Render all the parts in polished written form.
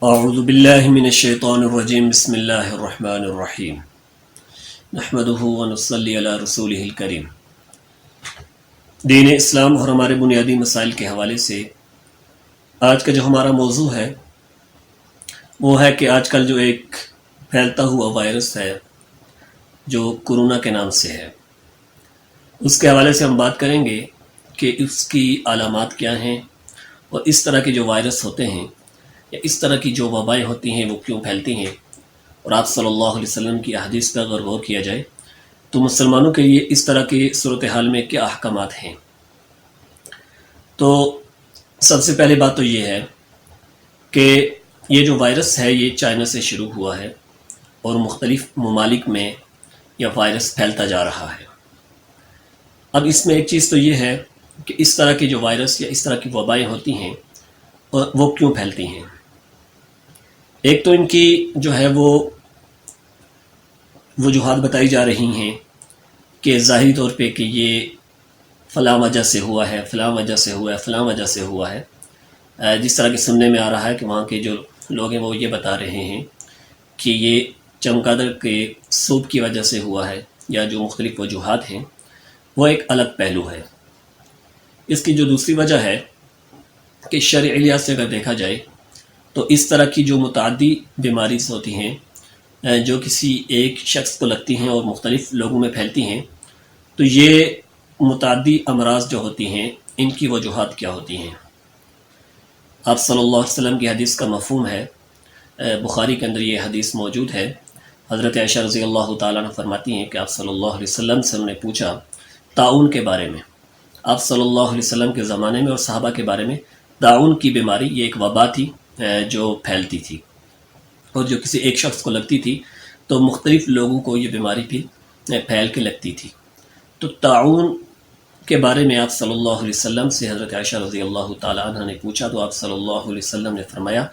اعوذ باللہ من الشیطان الرجیم بسم اللہ الرحمن الرحیم نحمدہ ونصلی علی رسولہ الکریم۔ دین اسلام اور ہمارے بنیادی مسائل کے حوالے سے آج کا جو ہمارا موضوع ہے وہ ہے کہ آج کل جو ایک پھیلتا ہوا وائرس ہے جو کورونا کے نام سے ہے، اس کے حوالے سے ہم بات کریں گے کہ اس کی علامات کیا ہیں اور اس طرح کے جو وائرس ہوتے ہیں یا اس طرح کی جو وبائیں ہوتی ہیں وہ کیوں پھیلتی ہیں، اور آپ صلی اللہ علیہ وسلم کی احادیث پر اگر غور کیا جائے تو مسلمانوں کے لیے اس طرح کی صورتحال میں کیا احکامات ہیں۔ تو سب سے پہلے بات تو یہ ہے کہ یہ جو وائرس ہے یہ چائنا سے شروع ہوا ہے اور مختلف ممالک میں یہ وائرس پھیلتا جا رہا ہے۔ اب اس میں ایک چیز تو یہ ہے کہ اس طرح کی جو وائرس یا اس طرح کی وبائیں ہوتی ہیں وہ کیوں پھیلتی ہیں۔ ایک تو ان کی جو ہے وہ وجوہات بتائی جا رہی ہیں کہ ظاہری طور پہ کہ یہ فلاں وجہ سے ہوا ہے، فلاں وجہ سے ہوا ہے، فلاں وجہ سے ہوا ہے۔ جس طرح کے سننے میں آ رہا ہے کہ وہاں کے جو لوگ ہیں وہ یہ بتا رہے ہیں کہ یہ چمگادڑ کے سوپ کی وجہ سے ہوا ہے، یا جو مختلف وجوہات ہیں وہ ایک الگ پہلو ہے۔ اس کی جو دوسری وجہ ہے کہ شرعی لحاظ سے اگر دیکھا جائے تو اس طرح کی جو متعدی بیماری ہوتی ہیں جو کسی ایک شخص کو لگتی ہیں اور مختلف لوگوں میں پھیلتی ہیں، تو یہ متعدی امراض جو ہوتی ہیں ان کی وجوہات کیا ہوتی ہیں۔ آپ صلی اللہ علیہ وسلم کی حدیث کا مفہوم ہے، بخاری کے اندر یہ حدیث موجود ہے۔ حضرت عائشہ رضی اللہ تعالیٰ عنہ فرماتی ہیں کہ آپ صلی اللہ علیہ وسلم سے انہوں نے پوچھا طاعون کے بارے میں۔ آپ صلی اللہ علیہ وسلم کے زمانے میں اور صحابہ کے بارے میں طاعون کی بیماری یہ ایک وبا تھی جو پھیلتی تھی، اور جو کسی ایک شخص کو لگتی تھی تو مختلف لوگوں کو یہ بیماری بھی پھیل کے لگتی تھی۔ تو طاعون کے بارے میں آپ صلی اللہ علیہ وسلم سے حضرت عائشہ رضی اللہ تعالیٰ عنہ نے پوچھا تو آپ صلی اللہ علیہ وسلم نے فرمایا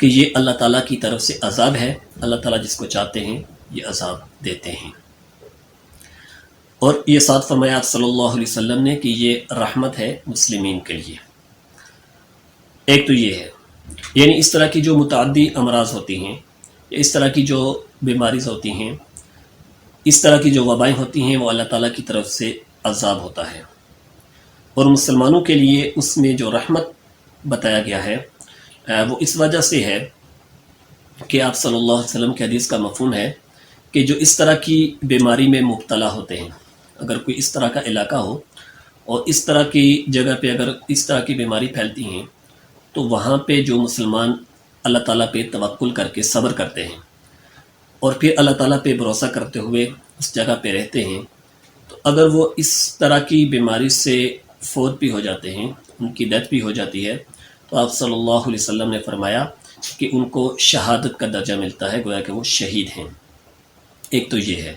کہ یہ اللہ تعالیٰ کی طرف سے عذاب ہے، اللہ تعالیٰ جس کو چاہتے ہیں یہ عذاب دیتے ہیں۔ اور یہ ساتھ فرمایا آپ صلی اللہ علیہ وسلم نے کہ یہ رحمت ہے مسلمین کے لیے۔ ایک تو یہ ہے، یعنی اس طرح کی جو متعدی امراض ہوتی ہیں، اس طرح کی جو بیماریز ہوتی ہیں، اس طرح کی جو وبائیں ہوتی ہیں وہ اللہ تعالیٰ کی طرف سے عذاب ہوتا ہے، اور مسلمانوں کے لیے اس میں جو رحمت بتایا گیا ہے وہ اس وجہ سے ہے کہ آپ صلی اللہ علیہ وسلم کی حدیث کا مفہوم ہے کہ جو اس طرح کی بیماری میں مبتلا ہوتے ہیں، اگر کوئی اس طرح کا علاقہ ہو اور اس طرح کی جگہ پہ اگر اس طرح کی بیماری پھیلتی ہیں تو وہاں پہ جو مسلمان اللہ تعالیٰ پہ توکل کر کے صبر کرتے ہیں اور پھر اللہ تعالیٰ پہ بھروسہ کرتے ہوئے اس جگہ پہ رہتے ہیں، تو اگر وہ اس طرح کی بیماری سے فوت بھی ہو جاتے ہیں، ان کی ڈیتھ بھی ہو جاتی ہے، تو آپ صلی اللہ علیہ وسلم نے فرمایا کہ ان کو شہادت کا درجہ ملتا ہے، گویا کہ وہ شہید ہیں۔ ایک تو یہ ہے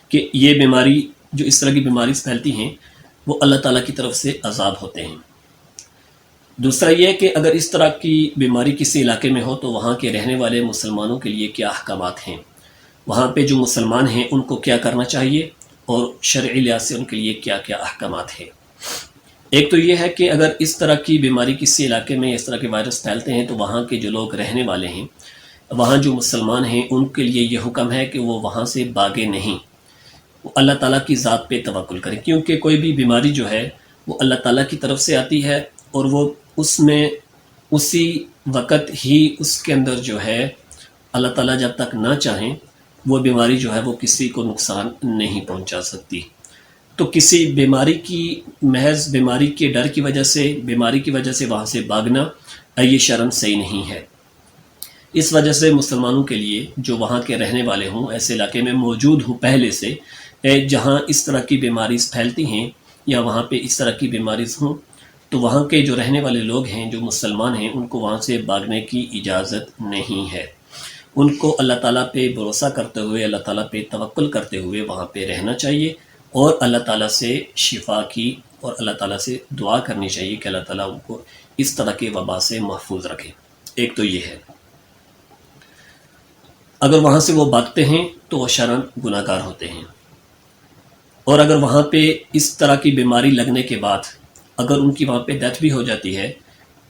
کہ یہ بیماری جو اس طرح کی بیماری پھیلتی ہیں وہ اللہ تعالیٰ کی طرف سے عذاب ہوتے ہیں۔ دوسرا یہ کہ اگر اس طرح کی بیماری کسی علاقے میں ہو تو وہاں کے رہنے والے مسلمانوں کے لیے کیا احکامات ہیں، وہاں پہ جو مسلمان ہیں ان کو کیا کرنا چاہیے، اور شرعی لحاظ سے ان کے لیے کیا کیا احکامات ہیں۔ ایک تو یہ ہے کہ اگر اس طرح کی بیماری کسی علاقے میں اس طرح کے وائرس پھیلتے ہیں تو وہاں کے جو لوگ رہنے والے ہیں، وہاں جو مسلمان ہیں ان کے لیے یہ حکم ہے کہ وہ وہاں سے بھاگے نہیں، وہ اللہ تعالیٰ کی ذات پہ توکل کریں، کیونکہ کوئی بھی بیماری جو ہے وہ اللہ تعالیٰ کی طرف سے آتی ہے، اور وہ اس میں اسی وقت ہی اس کے اندر جو ہے اللہ تعالیٰ جب تک نہ چاہیں وہ بیماری جو ہے وہ کسی کو نقصان نہیں پہنچا سکتی۔ تو کسی بیماری کی محض بیماری کے ڈر کی وجہ سے، بیماری کی وجہ سے وہاں سے بھاگنا یہ شرم صحیح نہیں ہے۔ اس وجہ سے مسلمانوں کے لیے جو وہاں کے رہنے والے ہوں، ایسے علاقے میں موجود ہوں پہلے سے جہاں اس طرح کی بیماری پھیلتی ہیں یا وہاں پہ اس طرح کی بیماریز ہوں، تو وہاں کے جو رہنے والے لوگ ہیں جو مسلمان ہیں ان کو وہاں سے بھاگنے کی اجازت نہیں ہے۔ ان کو اللہ تعالیٰ پہ بھروسہ کرتے ہوئے، اللہ تعالیٰ پہ توکل کرتے ہوئے وہاں پہ رہنا چاہیے، اور اللہ تعالیٰ سے شفا کی اور اللہ تعالیٰ سے دعا کرنی چاہیے کہ اللہ تعالیٰ ان کو اس طرح کے وبا سے محفوظ رکھے۔ ایک تو یہ ہے، اگر وہاں سے وہ بھاگتے ہیں تو وہ شرعاً گناہ گار ہوتے ہیں، اور اگر وہاں پہ اس طرح کی بیماری لگنے کے بعد اگر ان کی وہاں پہ ڈیتھ بھی ہو جاتی ہے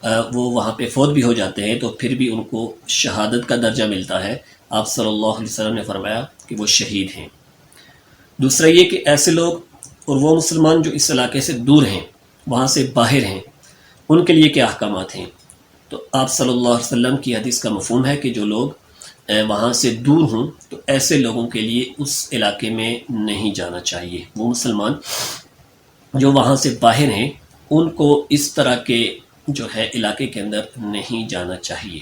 وہ وہاں پہ فوت بھی ہو جاتے ہیں تو پھر بھی ان کو شہادت کا درجہ ملتا ہے۔ آپ صلی اللہ علیہ وسلم نے فرمایا کہ وہ شہید ہیں۔ دوسرا یہ کہ ایسے لوگ اور وہ مسلمان جو اس علاقے سے دور ہیں، وہاں سے باہر ہیں، ان کے لیے کیا احکامات ہیں؟ تو آپ صلی اللہ علیہ وسلم کی حدیث کا مفہوم ہے کہ جو لوگ وہاں سے دور ہوں تو ایسے لوگوں کے لیے اس علاقے میں نہیں جانا چاہیے۔ وہ مسلمان جو وہاں سے باہر ہیں ان کو اس طرح کے جو ہے علاقے کے اندر نہیں جانا چاہیے،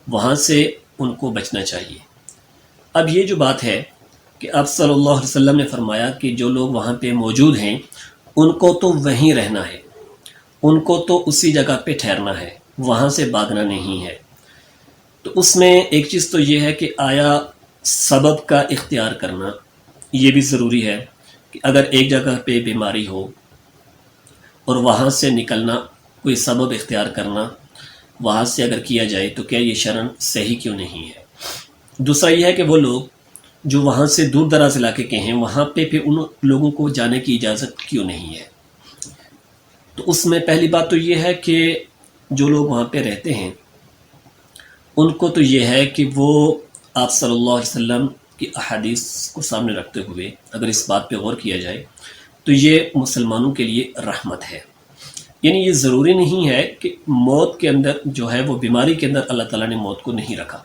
وہاں سے ان کو بچنا چاہیے۔ اب یہ جو بات ہے کہ آپ صلی اللہ علیہ وسلم نے فرمایا کہ جو لوگ وہاں پہ موجود ہیں ان کو تو وہیں رہنا ہے، ان کو تو اسی جگہ پہ ٹھہرنا ہے، وہاں سے بھاگنا نہیں ہے۔ تو اس میں ایک چیز تو یہ ہے کہ آیا سبب کا اختیار کرنا یہ بھی ضروری ہے کہ اگر ایک جگہ پہ بیماری ہو اور وہاں سے نکلنا، کوئی سبب اختیار کرنا وہاں سے اگر کیا جائے تو کیا یہ شرعاً صحیح کیوں نہیں ہے؟ دوسرا یہ ہے کہ وہ لوگ جو وہاں سے دور دراز علاقے کے ہیں وہاں پہ پھر ان لوگوں کو جانے کی اجازت کیوں نہیں ہے؟ تو اس میں پہلی بات تو یہ ہے کہ جو لوگ وہاں پہ رہتے ہیں ان کو تو یہ ہے کہ وہ آپ صلی اللہ علیہ وسلم کی احادیث کو سامنے رکھتے ہوئے اگر اس بات پہ غور کیا جائے تو یہ مسلمانوں کے لیے رحمت ہے۔ یعنی یہ ضروری نہیں ہے کہ موت کے اندر جو ہے وہ بیماری کے اندر اللہ تعالیٰ نے موت کو نہیں رکھا،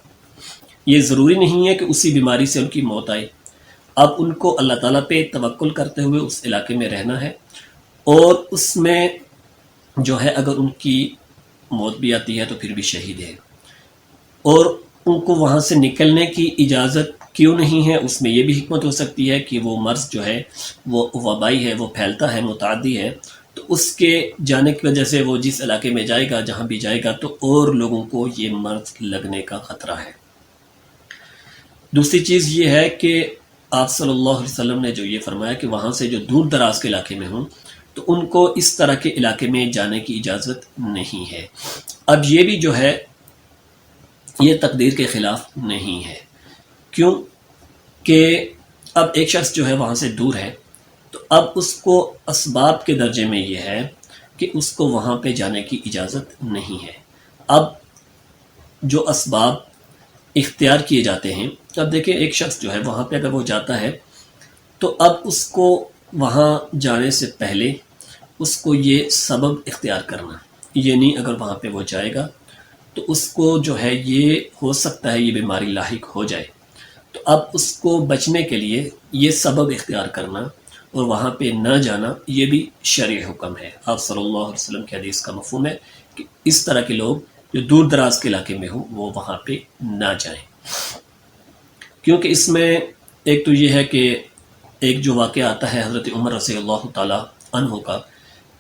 یہ ضروری نہیں ہے کہ اسی بیماری سے ان کی موت آئے۔ اب ان کو اللہ تعالیٰ پہ توکل کرتے ہوئے اس علاقے میں رہنا ہے، اور اس میں جو ہے اگر ان کی موت بھی آتی ہے تو پھر بھی شہید ہے۔ اور ان کو وہاں سے نکلنے کی اجازت کیوں نہیں ہے؟ اس میں یہ بھی حکمت ہو سکتی ہے کہ وہ مرض جو ہے وہ وبائی ہے، وہ پھیلتا ہے، متعدی ہے، تو اس کے جانے کی وجہ سے وہ جس علاقے میں جائے گا، جہاں بھی جائے گا، تو اور لوگوں کو یہ مرض لگنے کا خطرہ ہے۔ دوسری چیز یہ ہے کہ آپ صلی اللہ علیہ وسلم نے جو یہ فرمایا کہ وہاں سے جو دور دراز کے علاقے میں ہوں تو ان کو اس طرح کے علاقے میں جانے کی اجازت نہیں ہے۔ اب یہ بھی جو ہے یہ تقدیر کے خلاف نہیں ہے، کیوں کہ اب ایک شخص جو ہے وہاں سے دور ہے تو اب اس کو اسباب کے درجے میں یہ ہے کہ اس کو وہاں پہ جانے کی اجازت نہیں ہے۔ اب جو اسباب اختیار کیے جاتے ہیں، اب دیکھیں ایک شخص جو ہے وہاں پہ اگر وہ جاتا ہے تو اب اس کو وہاں جانے سے پہلے اس کو یہ سبب اختیار کرنا، یعنی اگر وہاں پہ وہ جائے گا تو اس کو جو ہے یہ ہو سکتا ہے یہ بیماری لاحق ہو جائے، تو اب اس کو بچنے کے لیے یہ سبب اختیار کرنا اور وہاں پہ نہ جانا یہ بھی شرعی حکم ہے۔ آپ صلی اللہ علیہ وسلم کی حدیث کا مفہوم ہے کہ اس طرح کے لوگ جو دور دراز کے علاقے میں ہوں وہ وہاں پہ نہ جائیں، کیونکہ اس میں ایک تو یہ ہے کہ ایک جو واقعہ آتا ہے حضرت عمر رضی اللہ تعالی عنہ کا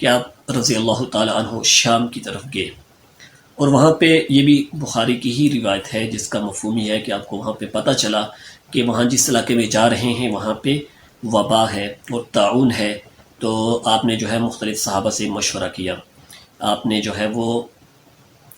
کہ آپ رضی اللہ تعالی عنہ شام کی طرف گئے، اور وہاں پہ یہ بھی بخاری کی ہی روایت ہے جس کا مفہوم یہ ہے کہ آپ کو وہاں پہ پتہ چلا کہ وہاں جس علاقے میں جا رہے ہیں وہاں پہ وبا ہے اور طاعون ہے، تو آپ نے جو ہے مختلف صحابہ سے مشورہ کیا، آپ نے جو ہے وہ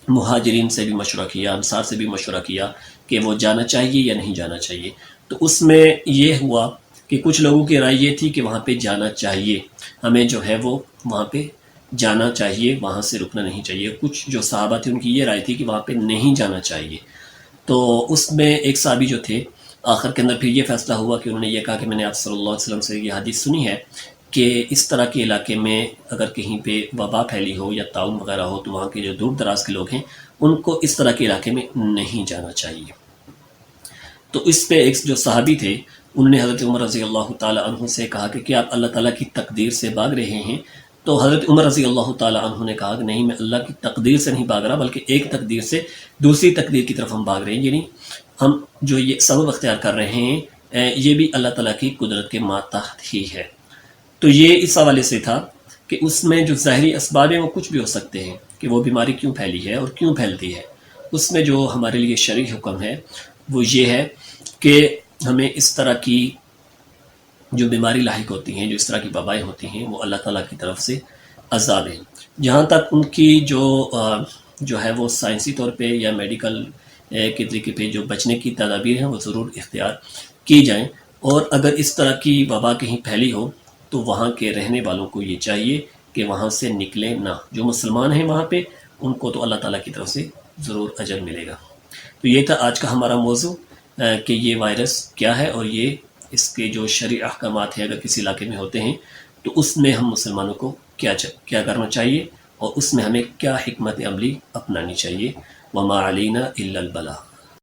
مہاجرین سے بھی مشورہ کیا، انصار سے بھی مشورہ کیا کہ وہ جانا چاہیے یا نہیں جانا چاہیے۔ تو اس میں یہ ہوا کہ کچھ لوگوں کی رائے یہ تھی کہ وہاں پہ جانا چاہیے، ہمیں جو ہے وہ وہاں پہ جانا چاہیے، وہاں سے رکنا نہیں چاہیے۔ کچھ جو صحابہ تھے ان کی یہ رائے تھی کہ وہاں پہ نہیں جانا چاہیے۔ تو اس میں ایک صحابی جو تھے آخر کے اندر پھر یہ فیصلہ ہوا کہ انہوں نے یہ کہا کہ میں نے آپ صلی اللہ علیہ وسلم سے یہ حدیث سنی ہے کہ اس طرح کے علاقے میں اگر کہیں پہ وبا پھیلی ہو یا طاعون وغیرہ ہو تو وہاں کے جو دور دراز کے لوگ ہیں ان کو اس طرح کے علاقے میں نہیں جانا چاہیے۔ تو اس پہ ایک جو صحابی تھے انہوں نے حضرت عمر رضی اللہ تعالی عنہ سے کہا کہ کیا آپ اللہ تعالیٰ کی تقدیر سے بھاگ رہے ہیں؟ تو حضرت عمر رضی اللہ تعالی عنہ نے کہا کہ نہیں، میں اللہ کی تقدیر سے نہیں بھاگ رہا بلکہ ایک تقدیر سے دوسری تقدیر کی طرف ہم بھاگ رہے ہیں، یعنی ہم جو یہ سبب اختیار کر رہے ہیں یہ بھی اللہ تعالیٰ کی قدرت کے ماتحت ہی ہے۔ تو یہ اس حوالے سے تھا کہ اس میں جو ظاہری اسباب ہیں وہ کچھ بھی ہو سکتے ہیں کہ وہ بیماری کیوں پھیلی ہے اور کیوں پھیلتی ہے، اس میں جو ہمارے لیے شرعی حکم ہے وہ یہ ہے کہ ہمیں اس طرح کی جو بیماری لاحق ہوتی ہیں، جو اس طرح کی وبائیں ہوتی ہیں، وہ اللہ تعالیٰ کی طرف سے عذاب ہیں۔ جہاں تک ان کی جو ہے وہ سائنسی طور پہ یا میڈیکل کے طریقے پہ جو بچنے کی تدابیر ہیں وہ ضرور اختیار کی جائیں، اور اگر اس طرح کی وبا کہیں پھیلی ہو تو وہاں کے رہنے والوں کو یہ چاہیے کہ وہاں سے نکلیں نہ، جو مسلمان ہیں وہاں پہ ان کو تو اللہ تعالیٰ کی طرف سے ضرور اجر ملے گا۔ تو یہ تھا آج کا ہمارا موضوع کہ یہ وائرس کیا ہے، اور یہ اس کے جو شرعی احکامات ہیں اگر کسی علاقے میں ہوتے ہیں تو اس میں ہم مسلمانوں کو کیا کرنا چاہیے، اور اس میں ہمیں کیا حکمت عملی اپنانی چاہیے۔ وما علینا الا البلاغ۔